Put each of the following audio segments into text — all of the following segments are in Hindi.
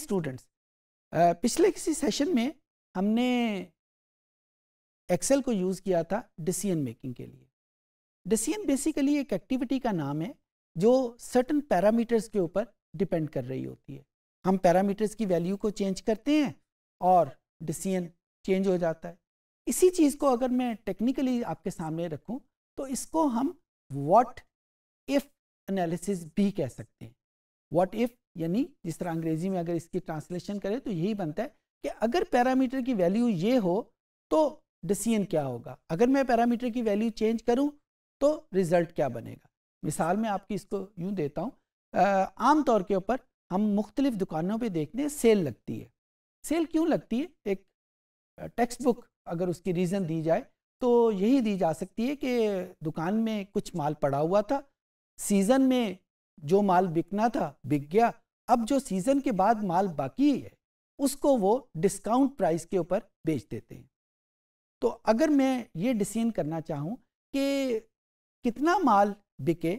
स्टूडेंट्स, पिछले किसी सेशन में हमने एक्सेल को यूज़ किया था डिसीजन मेकिंग के लिए। डिसीजन बेसिकली एक एक्टिविटी का नाम है जो सर्टन पैरामीटर्स के ऊपर डिपेंड कर रही होती है। हम पैरामीटर्स की वैल्यू को चेंज करते हैं और डिसीजन चेंज हो जाता है। इसी चीज़ को अगर मैं टेक्निकली आपके सामने रखूं तो इसको हम व्हाट इफ एनालिसिस भी कह सकते हैं। व्हाट इफ यानी जिस तरह अंग्रेजी में अगर इसकी ट्रांसलेशन करें तो यही बनता है कि अगर पैरामीटर की वैल्यू ये हो तो डिसीजन क्या होगा, अगर मैं पैरामीटर की वैल्यू चेंज करूं तो रिजल्ट क्या बनेगा। मिसाल में आपकी इसको यूं देता हूं, आम तौर के ऊपर हम मुख्तलिफ दुकानों पे देखते हैं सेल लगती है। सेल क्यों लगती है? एक टेक्स्ट बुक अगर उसकी रीज़न दी जाए तो यही दी जा सकती है कि दुकान में कुछ माल पड़ा हुआ था, सीज़न में जो माल बिकना था बिक गया, अब जो सीज़न के बाद माल बाकी है उसको वो डिस्काउंट प्राइस के ऊपर बेच देते हैं। तो अगर मैं ये डिसीजन करना चाहूँ कि कितना माल बिके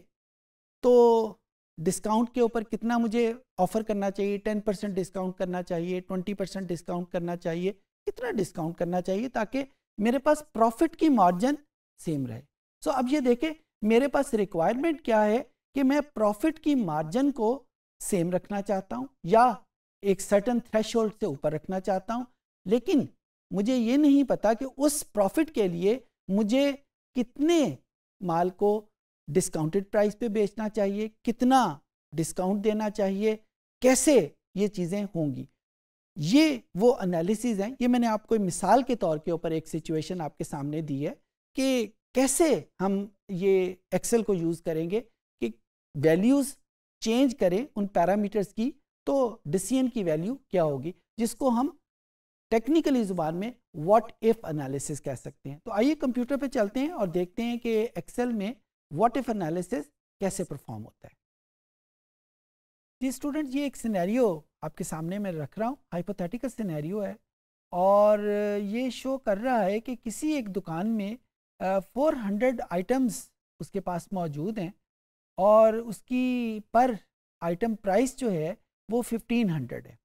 तो डिस्काउंट के ऊपर कितना मुझे ऑफ़र करना चाहिए, 10% डिस्काउंट करना चाहिए, 20% डिस्काउंट करना चाहिए, कितना डिस्काउंट करना चाहिए ताकि मेरे पास प्रॉफिट की मार्जिन सेम रहे। सो अब ये देखें मेरे पास रिक्वायरमेंट क्या है कि मैं प्रॉफिट की मार्जिन को सेम रखना चाहता हूँ या एक सर्टन थ्रेशोल्ड से ऊपर रखना चाहता हूँ, लेकिन मुझे ये नहीं पता कि उस प्रॉफिट के लिए मुझे कितने माल को डिस्काउंटेड प्राइस पे बेचना चाहिए, कितना डिस्काउंट देना चाहिए, कैसे ये चीज़ें होंगी। ये वो एनालिसिस हैं। ये मैंने आपको मिसाल के तौर के ऊपर एक सिचुएशन आपके सामने दी है कि कैसे हम ये एक्सेल को यूज़ करेंगे कि वैल्यूज़ चेंज करें उन पैरामीटर्स की तो डिसीजन की वैल्यू क्या होगी, जिसको हम टेक्निकली ज़ुबान में व्हाट इफ एनालिसिस कह सकते हैं। तो आइए कंप्यूटर पे चलते हैं और देखते हैं कि एक्सेल में व्हाट इफ एनालिसिस कैसे परफॉर्म होता है। जी स्टूडेंट, ये एक सिनेरियो आपके सामने मैं रख रहा हूँ, हाइपोथेटिकल सिनेरियो है और ये शो कर रहा है कि किसी एक दुकान में 400 आइटम्स उसके पास मौजूद हैं और उसकी पर आइटम प्राइस जो है वो 1500 है।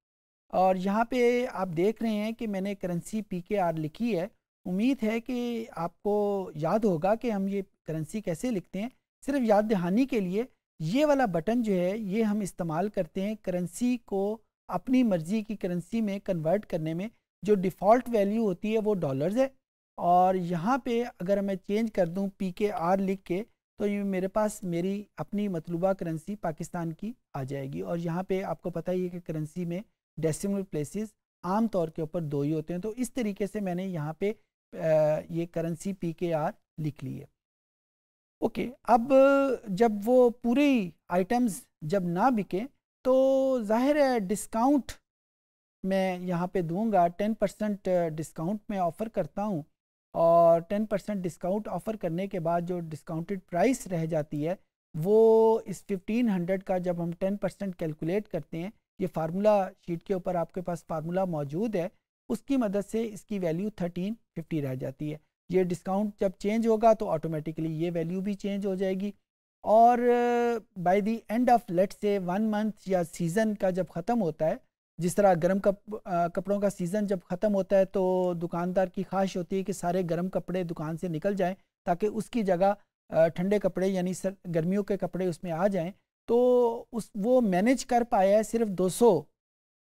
और यहाँ पे आप देख रहे हैं कि मैंने करेंसी PKR लिखी है। उम्मीद है कि आपको याद होगा कि हम ये करेंसी कैसे लिखते हैं। सिर्फ याद दहानी के लिए ये वाला बटन जो है ये हम इस्तेमाल करते हैं करेंसी को अपनी मर्ज़ी की करेंसी में कन्वर्ट करने में। जो डिफ़ॉल्ट वैल्यू होती है वो डॉलर्स है और यहाँ पे अगर मैं चेंज कर दूँ PKR लिख के तो ये मेरे पास मेरी अपनी मतलूबा करेंसी पाकिस्तान की आ जाएगी। और यहाँ पे आपको पता ही है कि करेंसी में डेसिमल प्लेसेस आम तौर के ऊपर 2 ही होते हैं। तो इस तरीके से मैंने यहाँ पे ये करेंसी PKR लिख ली है। ओके, अब जब वो पूरे आइटम्स जब ना बिके तो जाहिर है डिस्काउंट मैं यहाँ पे दूंगा। 10% डिस्काउंट में ऑफ़र करता हूँ और 10% डिस्काउंट ऑफ़र करने के बाद जो डिस्काउंटेड प्राइस रह जाती है वो इस 1500 का जब हम 10% कैलकुलेट करते हैं, ये फार्मूला शीट के ऊपर आपके पास फार्मूला मौजूद है, उसकी मदद से इसकी वैल्यू 1350 रह जाती है। ये डिस्काउंट जब चेंज होगा तो ऑटोमेटिकली ये वैल्यू भी चेंज हो जाएगी और by the end of let's say 1 month या सीज़न का जब ख़त्म होता है, जिस तरह गर्म कपड़ों का सीज़न जब ख़त्म होता है तो दुकानदार की ख्वाहिश होती है कि सारे गर्म कपड़े दुकान से निकल जाएं ताकि उसकी जगह ठंडे कपड़े यानी गर्मियों के कपड़े उसमें आ जाएं। तो वो मैनेज कर पाया है सिर्फ 200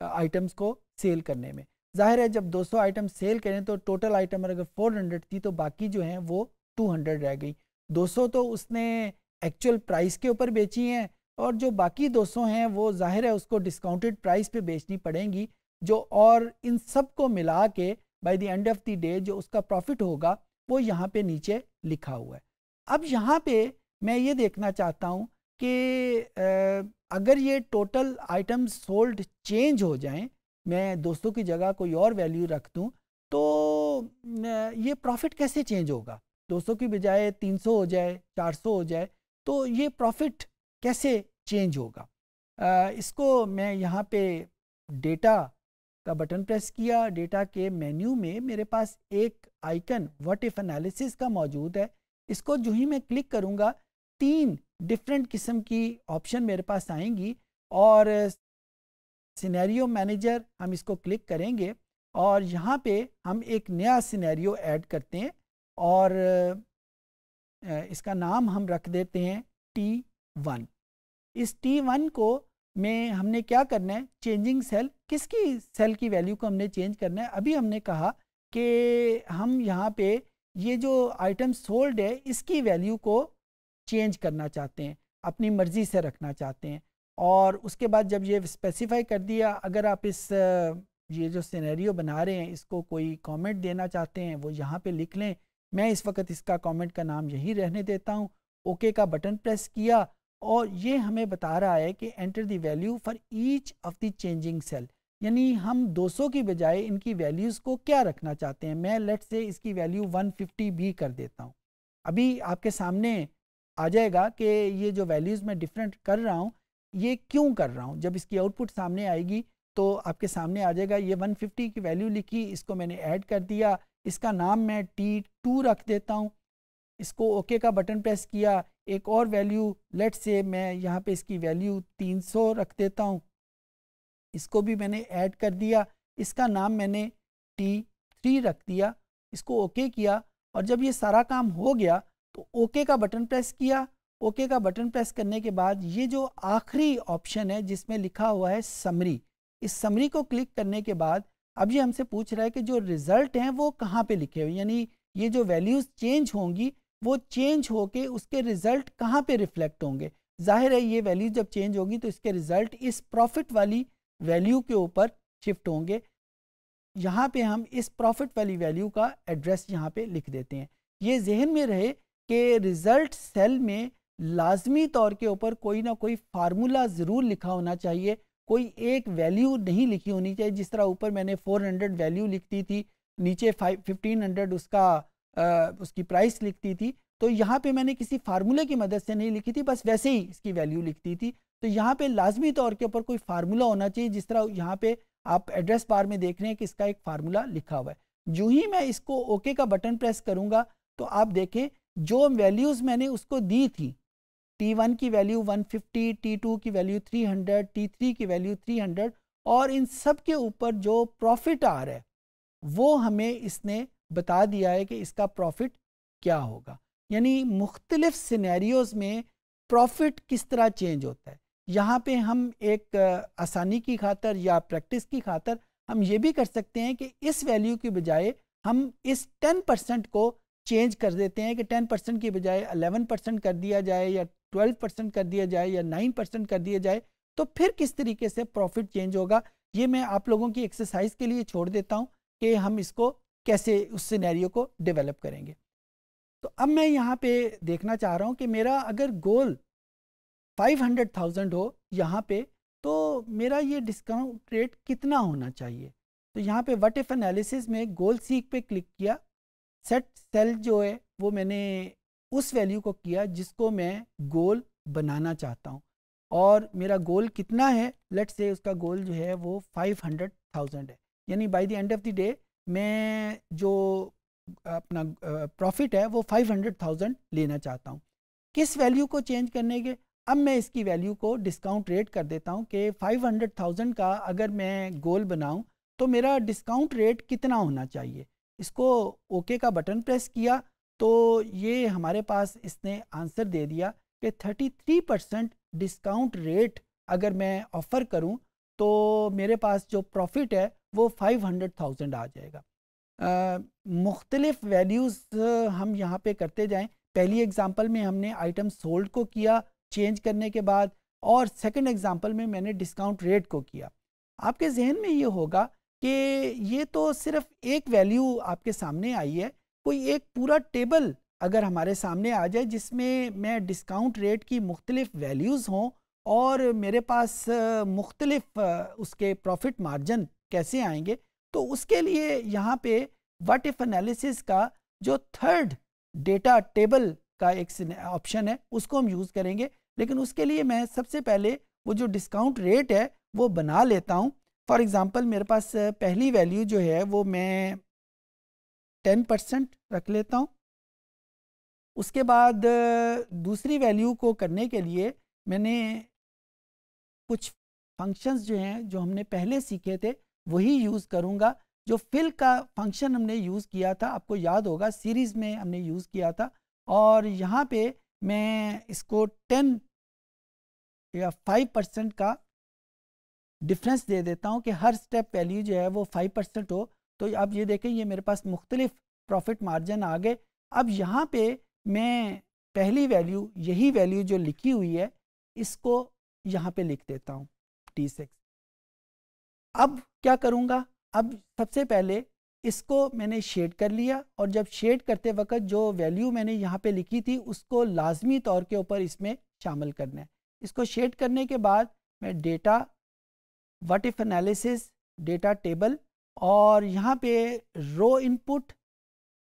आइटम्स को सेल करने में। जाहिर है जब 200 आइटम सेल करें तो टोटल आइटम अगर 400 थी तो बाकी जो हैं वो 200 रह गई। 200 तो उसने एक्चुअल प्राइस के ऊपर बेची हैं और जो बाकी 200 हैं वो जाहिर है उसको डिस्काउंटेड प्राइस पे बेचनी पड़ेंगी जो, और इन सब को मिला के by the end of the day जो उसका प्रॉफिट होगा वो यहाँ पे नीचे लिखा हुआ है। अब यहाँ पे मैं ये देखना चाहता हूँ कि अगर ये टोटल आइटम्स सोल्ड चेंज हो जाएं, मैं 200 की जगह कोई और वैल्यू रख दूँ तो ये प्रॉफिट कैसे चेंज होगा। 200 की बजाय 300 हो जाए, 400 हो जाए तो ये प्रॉफिट कैसे चेंज होगा। इसको मैं यहाँ पे डेटा का बटन प्रेस किया। डेटा के मेन्यू में मेरे पास एक आइकन व्हाट इफ एनालिसिस का मौजूद है। इसको जो ही मैं क्लिक करूँगा 3 डिफरेंट किस्म की ऑप्शन मेरे पास आएंगी और सिनेरियो मैनेजर हम इसको क्लिक करेंगे और यहाँ पे हम एक नया सिनेरियो ऐड करते हैं और इसका नाम हम रख देते हैं T1। इस T1 को में हमने क्या करना है, चेंजिंग सेल, किसकी सेल की वैल्यू को हमने चेंज करना है। अभी हमने कहा कि हम यहाँ पे ये जो आइटम सोल्ड है इसकी वैल्यू को चेंज करना चाहते हैं, अपनी मर्ज़ी से रखना चाहते हैं। और उसके बाद जब ये स्पेसिफाई कर दिया, अगर आप इस ये जो सिनेरियो बना रहे हैं इसको कोई कमेंट देना चाहते हैं वो यहाँ पे लिख लें। मैं इस वक्त इसका कमेंट का नाम यही रहने देता हूँ। ओके का बटन प्रेस किया और ये हमें बता रहा है कि enter the value for each of the changing cell, यानी हम 200 की बजाय इनकी वैल्यूज़ को क्या रखना चाहते हैं। मैं लेट से इसकी वैल्यू 150 भी कर देता हूँ। अभी आपके सामने आ जाएगा कि ये जो वैल्यूज़ मैं डिफरेंट कर रहा हूँ ये क्यों कर रहा हूँ। जब इसकी आउटपुट सामने आएगी तो आपके सामने आ जाएगा। ये 150 की वैल्यू लिखी, इसको मैंने ऐड कर दिया, इसका नाम मैं T2 रख देता हूँ। इसको ओके का बटन प्रेस किया, एक और वैल्यू लेट से मैं यहाँ पे इसकी वैल्यू 300 रख देता हूँ, इसको भी मैंने ऐड कर दिया, इसका नाम मैंने T3 रख दिया, इसको ओके किया। और जब ये सारा काम हो गया तो ओके का बटन प्रेस किया। ओके का बटन प्रेस करने के बाद ये जो आखिरी ऑप्शन है जिसमें लिखा हुआ है समरी, इस समरी को क्लिक करने के बाद अब ये हमसे पूछ रहा है कि जो रिज़ल्ट हैं वो कहाँ पे लिखे हुए, यानी ये जो वैल्यूज़ चेंज होंगी वो चेंज होके उसके रिज़ल्ट कहाँ पे रिफ्लेक्ट होंगे। जाहिर है ये वैल्यू जब चेंज होगी तो इसके रिज़ल्ट इस प्रॉफिट वाली वैल्यू के ऊपर शिफ्ट होंगे। यहाँ पे हम इस प्रॉफिट वाली वैल्यू का एड्रेस यहाँ पे लिख देते हैं। ये जहन में रहे कि रिज़ल्ट सेल में लाजमी तौर के ऊपर कोई ना कोई फार्मूला ज़रूर लिखा होना चाहिए, कोई एक वैल्यू नहीं लिखी होनी चाहिए। जिस तरह ऊपर मैंने 400 वैल्यू लिखती थी, नीचे 1500 उसकी प्राइस लिखती थी, तो यहाँ पे मैंने किसी फार्मूले की मदद से नहीं लिखी थी, बस वैसे ही इसकी वैल्यू लिखती थी। तो यहाँ पे लाजमी तौर के ऊपर कोई फार्मूला होना चाहिए, जिस तरह यहाँ पे आप एड्रेस बार में देख रहे हैं कि इसका एक फार्मूला लिखा हुआ है। जो ही मैं इसको ओके का बटन प्रेस करूँगा तो आप देखें जो वैल्यूज़ मैंने उसको दी थी, T1 की वैल्यू 150, T2 की वैल्यू 300, T3 की वैल्यू 300, और इन सब के ऊपर जो प्रॉफिट आ रहा है वो हमें इसने बता दिया है कि इसका प्रॉफिट क्या होगा। यानी मुख्तलिफ सिनेरियोज़ में प्रॉफिट किस तरह चेंज होता है। यहाँ पे हम एक आसानी की खातर या प्रैक्टिस की खातर हम ये भी कर सकते हैं कि इस वैल्यू की बजाय हम इस 10% को चेंज कर देते हैं कि 10% की बजाय 11% कर दिया जाए या 12% कर दिया जाए या 9% कर दिया जाए, तो फिर किस तरीके से प्रॉफिट चेंज होगा ये मैं आप लोगों की एक्सरसाइज के लिए छोड़ देता हूँ कि हम इसको कैसे उस सिनेरियो को डेवलप करेंगे। तो अब मैं यहाँ पे देखना चाह रहा हूँ कि मेरा अगर गोल 500,000 हो यहाँ पे, तो मेरा ये डिस्काउंट रेट कितना होना चाहिए। तो यहाँ पे व्हाट इफ एनालिसिस में गोल सीक पे क्लिक किया, सेट सेल जो है वो मैंने उस वैल्यू को किया जिसको मैं गोल बनाना चाहता हूँ, और मेरा गोल कितना है, लेट्स से उसका गोल जो है वो 500,000 है। यानी by the end of the day मैं जो अपना प्रॉफिट है वो 500,000 लेना चाहता हूँ। किस वैल्यू को चेंज करने के, अब मैं इसकी वैल्यू को डिस्काउंट रेट कर देता हूँ कि 500,000 का अगर मैं गोल बनाऊँ तो मेरा डिस्काउंट रेट कितना होना चाहिए। इसको ओके का बटन प्रेस किया तो ये हमारे पास इसने आंसर दे दिया कि 33% डिस्काउंट रेट अगर मैं ऑफ़र करूं तो मेरे पास जो प्रॉफिट है वो 500,000 आ जाएगा। मुख्तलिफ वैल्यूज़ हम यहाँ पे करते जाएं। पहली एग्जांपल में हमने आइटम सोल्ड को किया चेंज करने के बाद, और सेकंड एग्जांपल में मैंने डिस्काउंट रेट को किया। आपके जहन में ये होगा कि ये तो सिर्फ एक वैल्यू आपके सामने आई है, कोई एक पूरा टेबल अगर हमारे सामने आ जाए जिसमें मैं डिस्काउंट रेट की मुख्तलिफ वैल्यूज़ हों और मेरे पास मुख्तलिफ उसके प्रॉफिट मार्जिन कैसे आएंगे, तो उसके लिए यहाँ पे व्हाट इफ एनालिसिस का जो थर्ड डेटा टेबल का एक ऑप्शन है उसको हम यूज़ करेंगे। लेकिन उसके लिए मैं सबसे पहले वो जो डिस्काउंट रेट है वो बना लेता हूँ। फॉर एग्ज़ाम्पल मेरे पास पहली वैल्यू जो है वो मैं 10% रख लेता हूँ। उसके बाद दूसरी वैल्यू को करने के लिए मैंने कुछ फंक्शंस जो हैं जो हमने पहले सीखे थे वही यूज़ करूँगा। जो फिल का फंक्शन हमने यूज़ किया था, आपको याद होगा सीरीज़ में हमने यूज़ किया था, और यहाँ पे मैं इसको 10 या 5% का डिफरेंस दे देता हूँ कि हर स्टेप वैल्यू जो है वो 5% हो। तो अब ये देखें, ये मेरे पास मुख्तलिफ प्रॉफिट मार्जिन आ गए। अब यहाँ पे मैं पहली वैल्यू, यही वैल्यू जो लिखी हुई है, इसको यहाँ पे लिख देता हूँ T6। अब क्या करूँगा, अब सबसे पहले इसको मैंने शेड कर लिया, और जब शेड करते वक्त जो वैल्यू मैंने यहाँ पे लिखी थी उसको लाजमी तौर के ऊपर इसमें शामिल करना है। इसको शेड करने के बाद मैं data, what if analysis, data table, और यहाँ पे रो इनपुट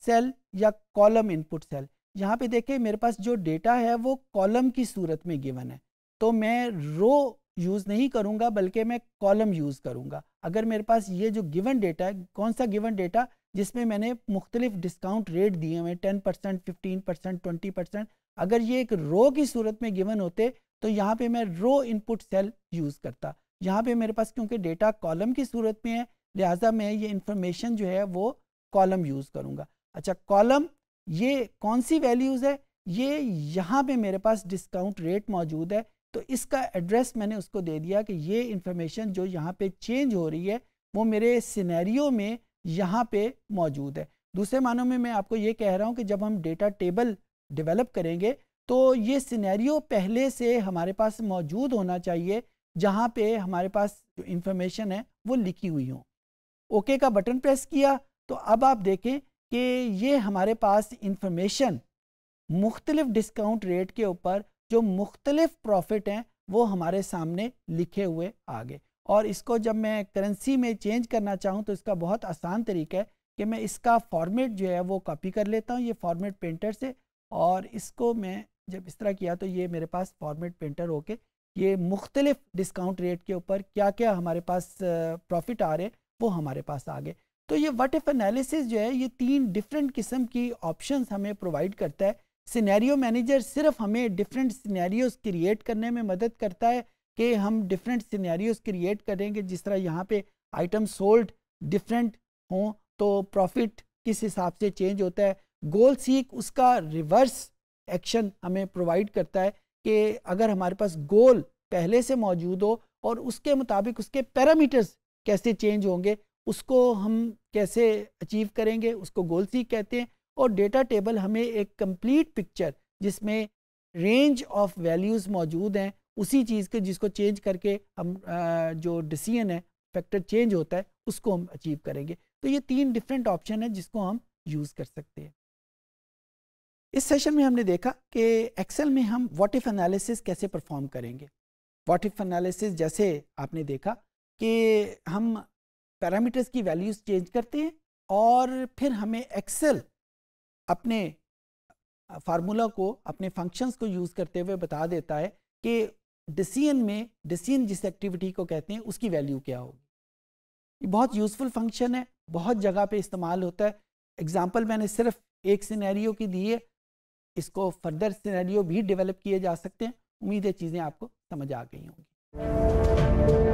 सेल या कॉलम इनपुट सेल, यहाँ पे देखें मेरे पास जो डेटा है वो कॉलम की सूरत में गिवन है, तो मैं रो यूज़ नहीं करूँगा बल्कि मैं कॉलम यूज़ करूँगा। अगर मेरे पास ये जो गिवन डेटा है, कौन सा गिवन डेटा, जिसमें मैंने मुख्तलिफ डिस्काउंट रेट दिए हुए 10%, 15%, 20%, अगर ये एक रो की सूरत में गिवन होते तो यहाँ पे मैं रो इनपुट सेल यूज़ करता। यहाँ पे मेरे पास क्योंकि डेटा कॉलम की सूरत में है, लिहाजा मैं ये इंफॉर्मेशन जो है वो कॉलम यूज़ करूँगा। अच्छा, कॉलम ये कौन सी वैल्यूज़ है, ये यहाँ पे मेरे पास डिस्काउंट रेट मौजूद है, तो इसका एड्रेस मैंने उसको दे दिया कि ये इंफॉर्मेशन जो यहाँ पे चेंज हो रही है वो मेरे सिनेरियो में यहाँ पे मौजूद है। दूसरे मानों में मैं आपको ये कह रहा हूँ कि जब हम डेटा टेबल डेवलप करेंगे तो ये सिनेरियो पहले से हमारे पास मौजूद होना चाहिए, जहाँ पे हमारे पास जो इंफॉर्मेशन है वो लिखी हुई हो। ओके का बटन प्रेस किया तो अब आप देखें कि ये हमारे पास इंफॉर्मेशन मुख्तलिफ डिस्काउंट रेट के ऊपर जो मुख्तलिफ प्रॉफिट हैं वो हमारे सामने लिखे हुए आ गए। और इसको जब मैं करेंसी में चेंज करना चाहूँ तो इसका बहुत आसान तरीका है कि मैं इसका फॉर्मेट जो है वो कॉपी कर लेता हूँ ये फॉर्मेट पेंटर से, और इसको मैं जब इस तरह किया तो ये मेरे पास फॉर्मेट पेंटर होके ये मुख्तलिफ डिस्काउंट रेट के ऊपर क्या क्या हमारे पास प्रॉफिट आ रहे वो हमारे पास आ गए। तो ये व्हाट इफ एनालिसिस जो है ये 3 डिफरेंट किस्म की ऑप्शंस हमें प्रोवाइड करता है। सिनेरियो मैनेजर सिर्फ हमें डिफरेंट सिनेरियोज क्रिएट करने में मदद करता है कि हम डिफरेंट सिनेरियोज क्रिएट करेंगे, जिस तरह यहाँ पे आइटम सोल्ड डिफरेंट हों तो प्रॉफिट किस हिसाब से चेंज होता है। गोल सीक उसका रिवर्स एक्शन हमें प्रोवाइड करता है कि अगर हमारे पास गोल पहले से मौजूद हो और उसके मुताबिक उसके पैरामीटर्स कैसे चेंज होंगे, उसको हम कैसे अचीव करेंगे, उसको गोल सीक कहते हैं। और डेटा टेबल हमें एक कंप्लीट पिक्चर जिसमें रेंज ऑफ वैल्यूज़ मौजूद हैं उसी चीज़ के जिसको चेंज करके हम जो डिसीजन है फैक्टर चेंज होता है उसको हम अचीव करेंगे। तो ये 3 डिफरेंट ऑप्शन है जिसको हम यूज़ कर सकते हैं। इस सेशन में हमने देखा कि एक्सेल में हम व्हाट इफ एनालिसिस कैसे परफॉर्म करेंगे। व्हाट इफ एनालिसिस जैसे आपने देखा कि हम पैरामीटर्स की वैल्यूज़ चेंज करते हैं और फिर हमें एक्सेल अपने फार्मूला को, अपने फंक्शंस को यूज़ करते हुए बता देता है कि डिसीजन जिस एक्टिविटी को कहते हैं उसकी वैल्यू क्या होगी। ये बहुत यूज़फुल फंक्शन है, बहुत जगह पे इस्तेमाल होता है। एग्जांपल मैंने सिर्फ एक सिनेरियो की दी है, इसको फर्दर सिनेरियो भी डेवलप किए जा सकते हैं। उम्मीद है चीज़ें आपको समझ आ गई होंगी।